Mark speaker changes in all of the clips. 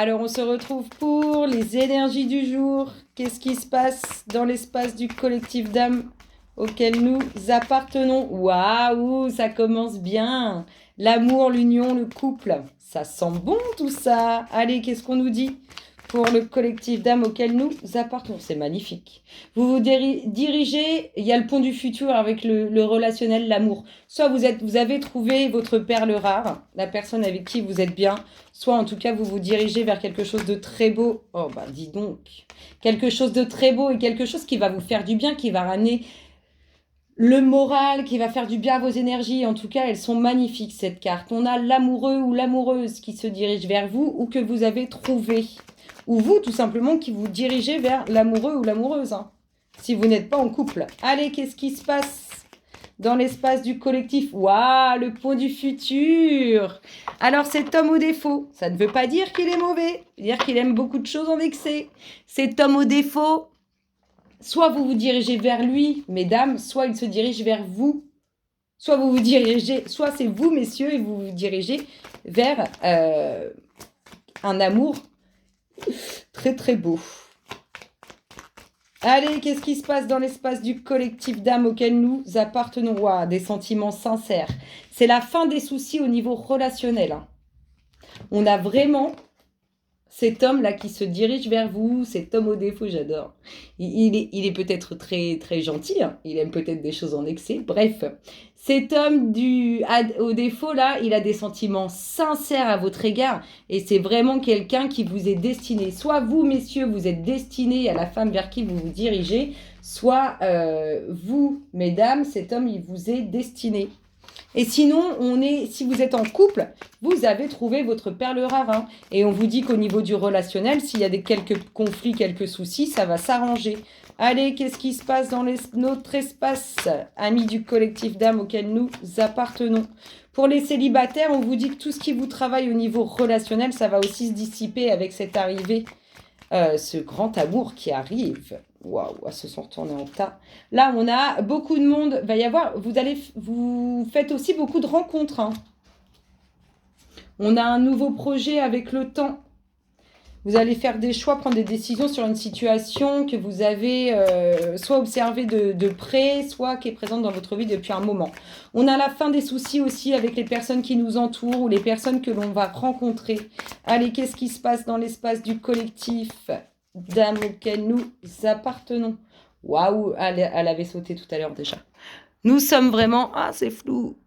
Speaker 1: Alors, on se retrouve pour les énergies du jour. Qu'est-ce qui se passe dans l'espace du collectif d'âmes auquel nous appartenons? Waouh, ça commence bien. L'amour, l'union, le couple. Ça sent bon tout ça. Allez, qu'est-ce qu'on nous dit pour le collectif d'âmes auquel nous appartenons? C'est magnifique. Vous vous dirigez, il y a le pont du futur avec le relationnel, l'amour. Soit vous avez trouvé votre perle rare, la personne avec qui vous êtes bien, soit en tout cas vous vous dirigez vers quelque chose de très beau. Oh bah dis donc, quelque chose de très beau et quelque chose qui va vous faire du bien, qui va ramener le moral, qui va faire du bien à vos énergies. En tout cas, elles sont magnifiques cette carte. On a l'amoureux ou l'amoureuse qui se dirige vers vous ou que vous avez trouvé. Ou vous, tout simplement, qui vous dirigez vers l'amoureux ou l'amoureuse, hein, si vous n'êtes pas en couple. Allez, qu'est-ce qui se passe dans l'espace du collectif? Waouh, le pont du futur. Alors, cet homme au défaut, ça ne veut pas dire qu'il est mauvais, ça veut dire qu'il aime beaucoup de choses en excès. Cet homme au défaut, soit vous vous dirigez vers lui, mesdames, soit il se dirige vers vous. Soit vous vous dirigez, soit c'est vous, messieurs, et vous vous dirigez vers un amour très très beau. Allez, qu'est-ce qui se passe dans l'espace du collectif d'âmes auquel nous appartenons? Wow, des sentiments sincères. C'est la fin des soucis au niveau relationnel, hein. On a vraiment cet homme-là qui se dirige vers vous, cet homme au défaut, j'adore. Il est peut-être très, très gentil, hein. Il aime peut-être des choses en excès. Bref, cet homme au défaut, là, il a des sentiments sincères à votre égard. Et c'est vraiment quelqu'un qui vous est destiné. Soit vous, messieurs, vous êtes destinés à la femme vers qui vous vous dirigez, soit vous, mesdames, cet homme, il vous est destiné. Et sinon, si vous êtes en couple, vous avez trouvé votre perle rare, hein. Et on vous dit qu'au niveau du relationnel, s'il y a quelques conflits, quelques soucis, ça va s'arranger. Allez, qu'est-ce qui se passe dans notre espace, amis du collectif d'âmes auquel nous appartenons? Pour les célibataires, on vous dit que tout ce qui vous travaille au niveau relationnel, ça va aussi se dissiper avec cette arrivée, ce grand amour qui arrive. Waouh, à se sont retournés en tas. Là, on a beaucoup de monde. Va y avoir, vous faites aussi beaucoup de rencontres, hein. On a un nouveau projet avec le temps. Vous allez faire des choix, prendre des décisions sur une situation que vous avez soit observée de près, soit qui est présente dans votre vie depuis un moment. On a la fin des soucis aussi avec les personnes qui nous entourent ou les personnes que l'on va rencontrer. Allez, qu'est-ce qui se passe dans l'espace du collectif d'âmes auquel nous appartenons? Waouh, elle avait sauté tout à l'heure déjà. Nous sommes vraiment... Ah, c'est flou.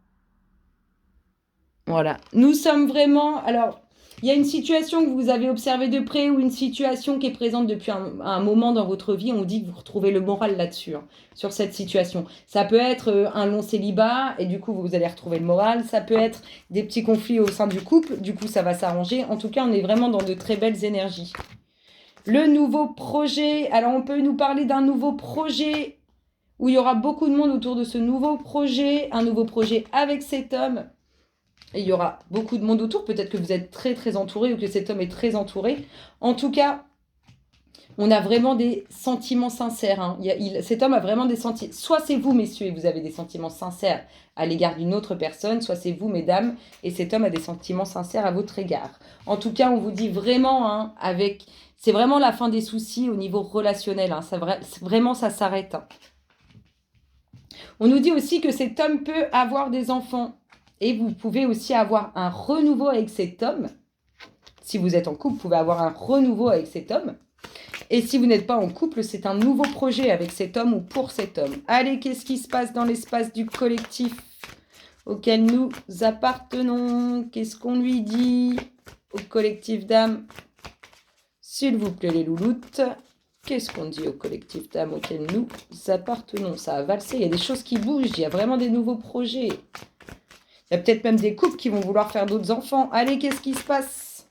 Speaker 1: Voilà. Nous sommes vraiment... Alors, il y a une situation que vous avez observée de près ou une situation qui est présente depuis un moment dans votre vie. On dit que vous retrouvez le moral là-dessus, hein, sur cette situation. Ça peut être un long célibat et du coup, vous allez retrouver le moral. Ça peut être des petits conflits au sein du couple. Du coup, ça va s'arranger. En tout cas, on est vraiment dans de très belles énergies. Le nouveau projet. Alors, on peut nous parler d'un nouveau projet où il y aura beaucoup de monde autour de ce nouveau projet. Un nouveau projet avec cet homme. Et il y aura beaucoup de monde autour. Peut-être que vous êtes très, très entouré ou que cet homme est très entouré. En tout cas, on a vraiment des sentiments sincères, hein. Cet homme a vraiment des sentiments. Soit c'est vous, messieurs, et vous avez des sentiments sincères à l'égard d'une autre personne, soit c'est vous, mesdames, et cet homme a des sentiments sincères à votre égard. En tout cas, on vous dit vraiment, hein, c'est vraiment la fin des soucis au niveau relationnel, hein. Vraiment, ça s'arrête, hein. On nous dit aussi que cet homme peut avoir des enfants. Et vous pouvez aussi avoir un renouveau avec cet homme. Si vous êtes en couple, vous pouvez avoir un renouveau avec cet homme. Et si vous n'êtes pas en couple, c'est un nouveau projet avec cet homme ou pour cet homme. Allez, qu'est-ce qui se passe dans l'espace du collectif auquel nous appartenons? Qu'est-ce qu'on lui dit au collectif d'âmes? S'il vous plaît, les louloutes. Qu'est-ce qu'on dit au collectif d'âmes auquel nous appartenons? Ça a valsé, il y a des choses qui bougent, il y a vraiment des nouveaux projets. Il y a peut-être même des couples qui vont vouloir faire d'autres enfants. Allez, qu'est-ce qui se passe?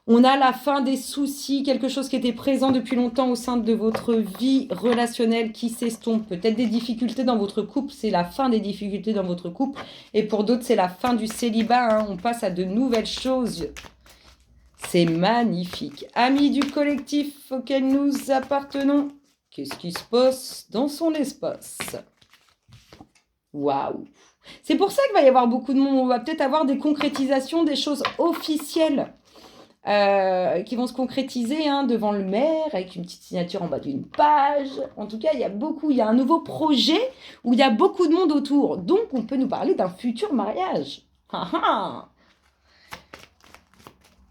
Speaker 1: On a la fin des soucis, quelque chose qui était présent depuis longtemps au sein de votre vie relationnelle qui s'estompe. Peut-être des difficultés dans votre couple, c'est la fin des difficultés dans votre couple. Et pour d'autres, c'est la fin du célibat, hein. On passe à de nouvelles choses. C'est magnifique. Amis du collectif auquel nous appartenons, qu'est-ce qui se passe dans son espace? Waouh! C'est pour ça qu'il va y avoir beaucoup de monde. On va peut-être avoir des concrétisations, des choses officielles qui vont se concrétiser hein, devant le maire, avec une petite signature en bas d'une page. En tout cas, il y a un nouveau projet où il y a beaucoup de monde autour. Donc, on peut nous parler d'un futur mariage.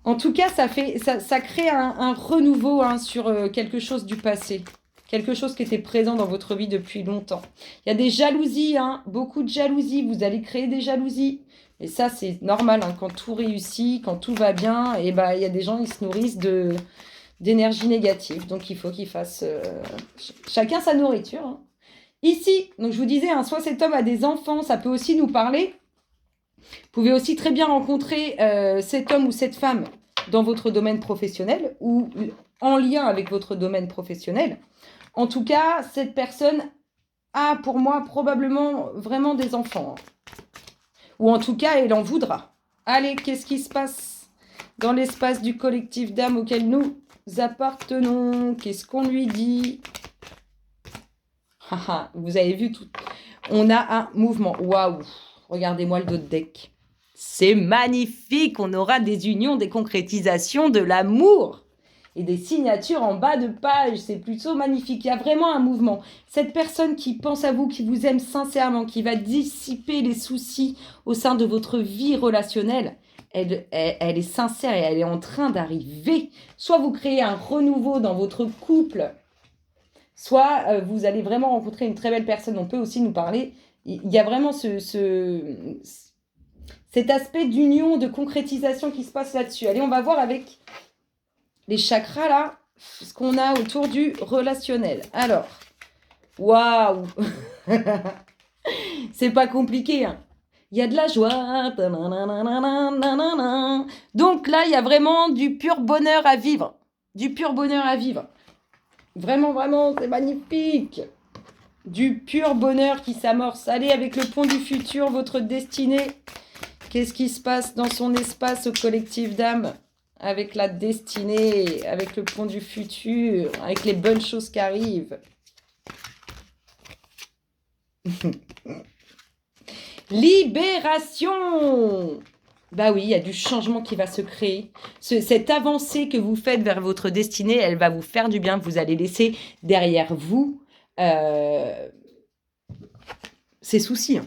Speaker 1: En tout cas, ça crée un renouveau hein, sur quelque chose du passé. Quelque chose qui était présent dans votre vie depuis longtemps. Il y a des jalousies, hein, beaucoup de jalousies. Vous allez créer des jalousies. Et ça, c'est normal. Hein, quand tout réussit, quand tout va bien, et ben, il y a des gens qui se nourrissent d'énergie négative. Donc, il faut qu'ils fassent chacun sa nourriture. Hein. Ici, donc je vous disais, hein, soit cet homme a des enfants, ça peut aussi nous parler. Vous pouvez aussi très bien rencontrer cet homme ou cette femme dans votre domaine professionnel ou en lien avec votre domaine professionnel. En tout cas, cette personne a pour moi probablement vraiment des enfants. Ou en tout cas, elle en voudra. Allez, qu'est-ce qui se passe dans l'espace du collectif d'âme auquel nous appartenons? Qu'est-ce qu'on lui dit? Vous avez vu tout. On a un mouvement. Waouh! Regardez-moi le dos de deck. C'est magnifique! On aura des unions, des concrétisations, de l'amour. Et des signatures en bas de page, c'est plutôt magnifique. Il y a vraiment un mouvement. Cette personne qui pense à vous, qui vous aime sincèrement, qui va dissiper les soucis au sein de votre vie relationnelle, elle est sincère et elle est en train d'arriver. Soit vous créez un renouveau dans votre couple, soit vous allez vraiment rencontrer une très belle personne. On peut aussi nous parler. Il y a vraiment cet aspect d'union, de concrétisation qui se passe là-dessus. Allez, on va voir avec les chakras, là, ce qu'on a autour du relationnel. Alors, waouh. C'est pas compliqué, hein. Il y a de la joie. Donc là, il y a vraiment du pur bonheur à vivre. Du pur bonheur à vivre. Vraiment, vraiment, c'est magnifique. Du pur bonheur qui s'amorce. Allez, avec le pont du futur, votre destinée. Qu'est-ce qui se passe dans son espace au collectif d'âme? Avec la destinée, avec le pont du futur, avec les bonnes choses qui arrivent. Libération! Bah oui, il y a du changement qui va se créer. Cette avancée que vous faites vers votre destinée, elle va vous faire du bien. Vous allez laisser derrière vous ces soucis. Hein.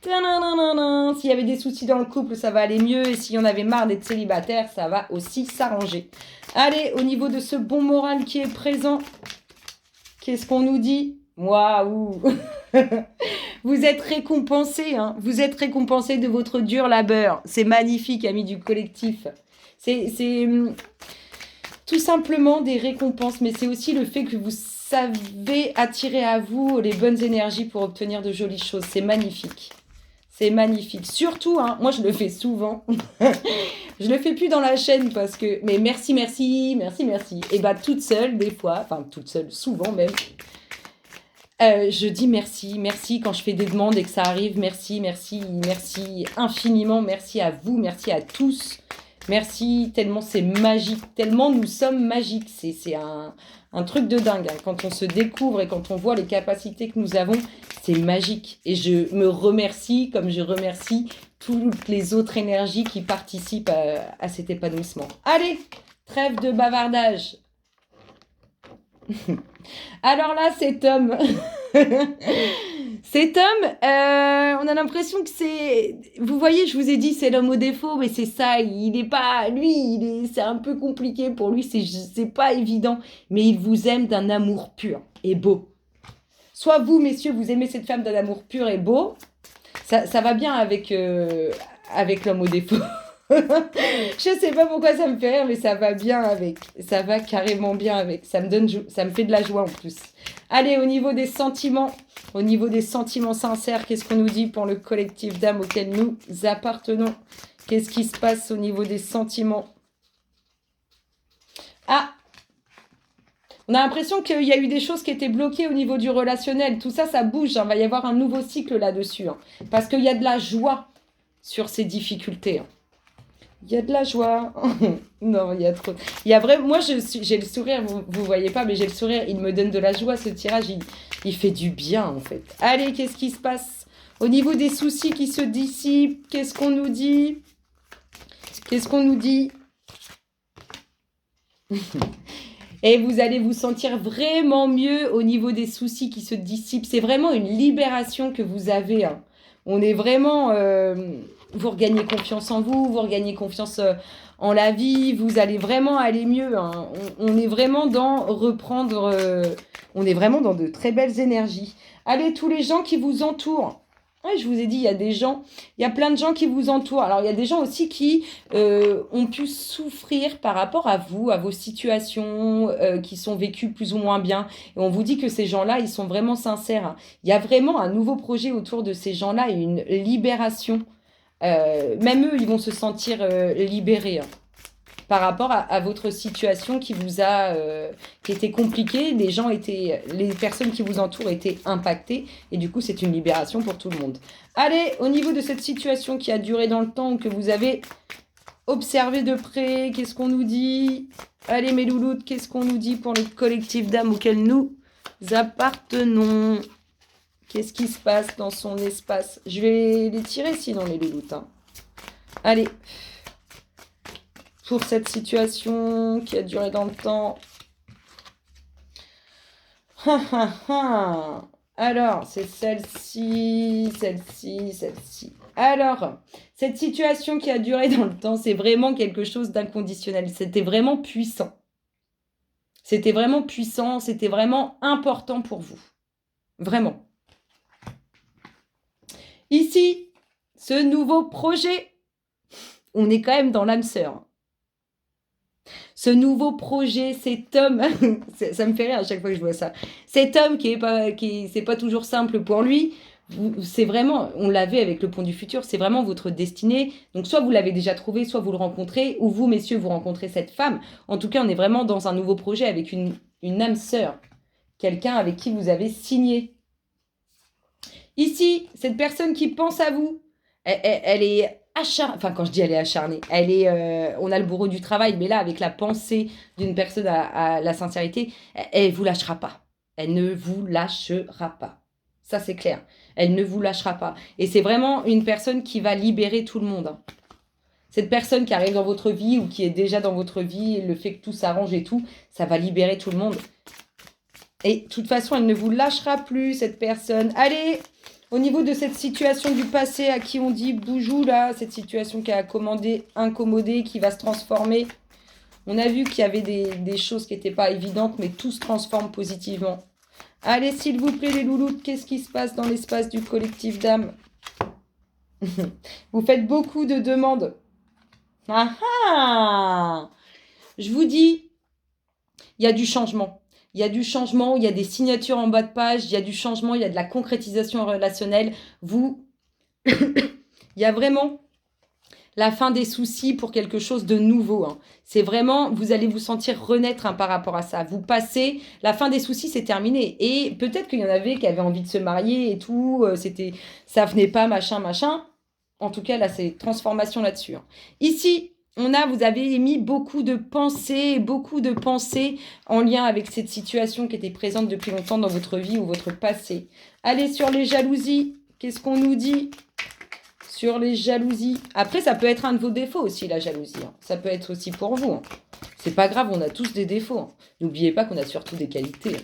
Speaker 1: S'il y avait des soucis dans le couple, ça va aller mieux. Et s'il y en avait marre d'être célibataire, ça va aussi s'arranger. Allez, au niveau de ce bon moral qui est présent, qu'est-ce qu'on nous dit? Waouh! Vous êtes récompensé, hein. Vous êtes récompensé de votre dur labeur. C'est magnifique, amis du collectif. C'est tout simplement des récompenses, mais c'est aussi le fait que vous savez attirer à vous les bonnes énergies pour obtenir de jolies choses. C'est magnifique. C'est magnifique. Surtout, hein, moi je le fais souvent. Je le fais plus dans la chaîne parce que... Mais merci. Et bah toute seule des fois, enfin toute seule, souvent même. Je dis merci quand je fais des demandes et que ça arrive. Merci infiniment. Merci à vous, merci à tous. Merci, tellement c'est magique, tellement nous sommes magiques. C'est un truc de dingue. Hein. Quand on se découvre et quand on voit les capacités que nous avons, c'est magique. Et je me remercie comme je remercie toutes les autres énergies qui participent à cet épanouissement. Allez, trêve de bavardage. Alors là, cet homme, on a l'impression que c'est... Vous voyez, je vous ai dit, c'est l'homme au défaut, mais c'est ça, il n'est pas... Lui, c'est un peu compliqué pour lui, c'est pas évident, mais il vous aime d'un amour pur et beau. Soit vous, messieurs, vous aimez cette femme d'un amour pur et beau, ça va bien avec l'homme au défaut. Je sais pas pourquoi ça me fait rire, mais ça va bien avec. Ça va carrément bien avec. Ça me fait de la joie en plus. Allez, au niveau des sentiments sincères, qu'est-ce qu'on nous dit pour le collectif d'âme auquel nous appartenons? Qu'est-ce qui se passe au niveau des sentiments? Ah! On a l'impression qu'il y a eu des choses qui étaient bloquées au niveau du relationnel. Tout ça, ça bouge. Hein. Il va y avoir un nouveau cycle là-dessus. Hein. Parce qu'il y a de la joie sur ces difficultés. Hein. Il y a de la joie. Non, il y a trop. Il y a vraiment. Moi, j'ai le sourire. Vous voyez pas, mais j'ai le sourire. Il me donne de la joie. Ce tirage, il fait du bien en fait. Allez, qu'est-ce qui se passe au niveau des soucis qui se dissipent? Qu'est-ce qu'on nous dit? Et vous allez vous sentir vraiment mieux au niveau des soucis qui se dissipent. C'est vraiment une libération que vous avez, hein. On est vraiment... vous regagnez confiance en vous, vous regagnez confiance en la vie, vous allez vraiment aller mieux, hein. On est vraiment dans reprendre... on est vraiment dans de très belles énergies. Allez, tous les gens qui vous entourent. Ouais, je vous ai dit, il y a des gens, il y a plein de gens qui vous entourent. Alors, il y a des gens aussi qui ont pu souffrir par rapport à vous, à vos situations qui sont vécues plus ou moins bien. Et on vous dit que ces gens-là, ils sont vraiment sincères, hein. Il y a vraiment un nouveau projet autour de ces gens-là et une libération. Même eux, ils vont se sentir libérés, hein, par rapport à votre situation qui vous a qui était compliquée. Les personnes qui vous entourent étaient impactées et du coup c'est une libération pour tout le monde. Allez, au niveau de cette situation qui a duré dans le temps ou que vous avez observé de près, qu'est-ce qu'on nous dit? Allez mes louloutes, qu'est-ce qu'on nous dit pour le collectif d'âmes auquel nous appartenons? Qu'est-ce qui se passe dans son espace? Je vais les tirer sinon les louloutes, hein. Allez, pour cette situation qui a duré dans le temps. Alors, c'est celle-ci. Alors, cette situation qui a duré dans le temps, c'est vraiment quelque chose d'inconditionnel. C'était vraiment puissant. C'était vraiment puissant, c'était vraiment important pour vous. Vraiment. Ici, ce nouveau projet, on est quand même dans l'âme sœur. Ce nouveau projet, cet homme, ça me fait rire à chaque fois que je vois ça. Cet homme c'est pas toujours simple pour lui. C'est vraiment, on l'avait avec le pont du futur, c'est vraiment votre destinée. Donc soit vous l'avez déjà trouvé, soit vous le rencontrez, ou vous, messieurs, vous rencontrez cette femme. En tout cas, on est vraiment dans un nouveau projet avec une âme sœur. Quelqu'un avec qui vous avez signé. Ici, cette personne qui pense à vous, elle est acharnée. Enfin, quand je dis elle est acharnée, on a le bourreau du travail, mais là, avec la pensée d'une personne à la sincérité, elle ne vous lâchera pas. Elle ne vous lâchera pas. Ça, c'est clair. Elle ne vous lâchera pas. Et c'est vraiment une personne qui va libérer tout le monde, hein. Cette personne qui arrive dans votre vie ou qui est déjà dans votre vie, le fait que tout s'arrange et tout, ça va libérer tout le monde. Et de toute façon, elle ne vous lâchera plus, cette personne. Allez, au niveau de cette situation du passé à qui on dit boujou, là, cette situation qui a incommodé, qui va se transformer. On a vu qu'il y avait des choses qui n'étaient pas évidentes, mais tout se transforme positivement. Allez, s'il vous plaît, les louloutes, qu'est-ce qui se passe dans l'espace du collectif d'âmes? Vous faites beaucoup de demandes. Ah ah! Je vous dis, il y a du changement. Il y a du changement, il y a des signatures en bas de page, il y a du changement, il y a de la concrétisation relationnelle. Il y a vraiment la fin des soucis pour quelque chose de nouveau, hein. C'est vraiment, vous allez vous sentir renaître, hein, par rapport à ça. Vous passez, la fin des soucis, c'est terminé. Et peut-être qu'il y en avait qui avaient envie de se marier et tout, ça venait pas, machin. En tout cas, là, c'est transformation là-dessus, hein. Ici, vous avez émis beaucoup de pensées en lien avec cette situation qui était présente depuis longtemps dans votre vie ou votre passé. Allez, sur les jalousies, qu'est-ce qu'on nous dit sur les jalousies? Après, ça peut être un de vos défauts aussi, la jalousie, hein. Ça peut être aussi pour vous, hein. C'est pas grave, on a tous des défauts, hein. N'oubliez pas qu'on a surtout des qualités, hein.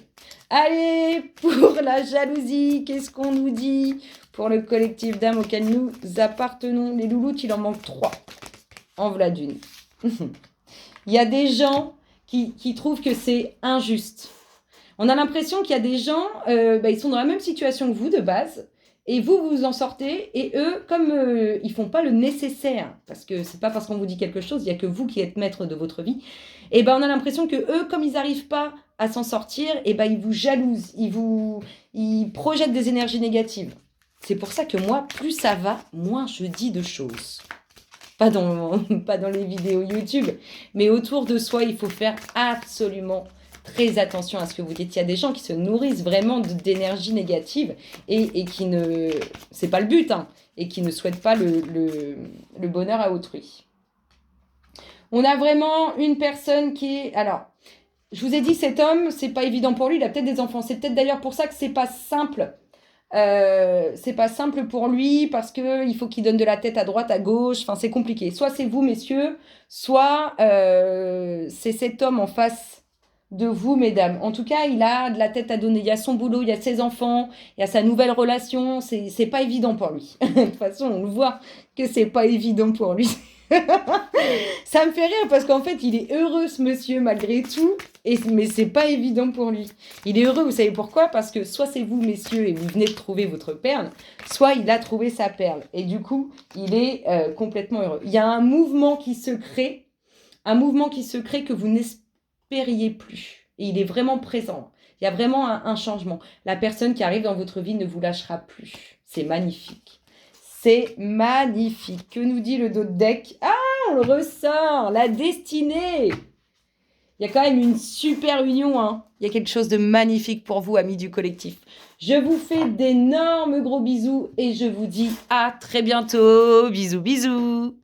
Speaker 1: Allez, pour la jalousie, qu'est-ce qu'on nous dit pour le collectif d'âmes auquel nous appartenons? Les louloutes, il en manque 3. En voilà d'une. Il y a des gens qui trouvent que c'est injuste. On a l'impression qu'il y a des gens, ils sont dans la même situation que vous de base, et vous vous en sortez, et eux, comme ils font pas le nécessaire, parce que c'est pas parce qu'on vous dit quelque chose, il y a que vous qui êtes maître de votre vie, et on a l'impression que eux, comme ils n'arrivent pas à s'en sortir, ils vous jalousent, ils projettent des énergies négatives. C'est pour ça que moi, plus ça va, moins je dis de choses. Pas dans les vidéos YouTube, mais autour de soi, il faut faire absolument très attention à ce que vous dites. Il y a des gens qui se nourrissent vraiment d'énergie négative et qui ne... C'est pas le but, hein, et qui ne souhaitent pas le bonheur à autrui. On a vraiment une personne qui est... Alors, je vous ai dit, cet homme, c'est pas évident pour lui, il a peut-être des enfants. C'est peut-être d'ailleurs pour ça que c'est pas simple C'est pas simple pour lui parce que il faut qu'il donne de la tête à droite, à gauche. Enfin, c'est compliqué. Soit c'est vous, messieurs, soit c'est cet homme en face de vous, mesdames. En tout cas, il a de la tête à donner. Il y a son boulot, il y a ses enfants, il y a sa nouvelle relation. C'est pas évident pour lui. De toute façon, on le voit que c'est pas évident pour lui. Ça me fait rire parce qu'en fait, il est heureux, ce monsieur, malgré tout. Mais c'est pas évident pour lui. Il est heureux, vous savez pourquoi? Parce que soit c'est vous, messieurs, et vous venez de trouver votre perle, soit il a trouvé sa perle. Et du coup, il est complètement heureux. Il y a un mouvement qui se crée, que vous n'espériez plus. Et il est vraiment présent. Il y a vraiment un changement. La personne qui arrive dans votre vie ne vous lâchera plus. C'est magnifique. C'est magnifique. Que nous dit le dos de deck? Ah, on le ressort. La destinée. Il y a quand même une super union, hein. Il y a quelque chose de magnifique pour vous, amis du collectif. Je vous fais d'énormes gros bisous et je vous dis à très bientôt. Bisous, bisous.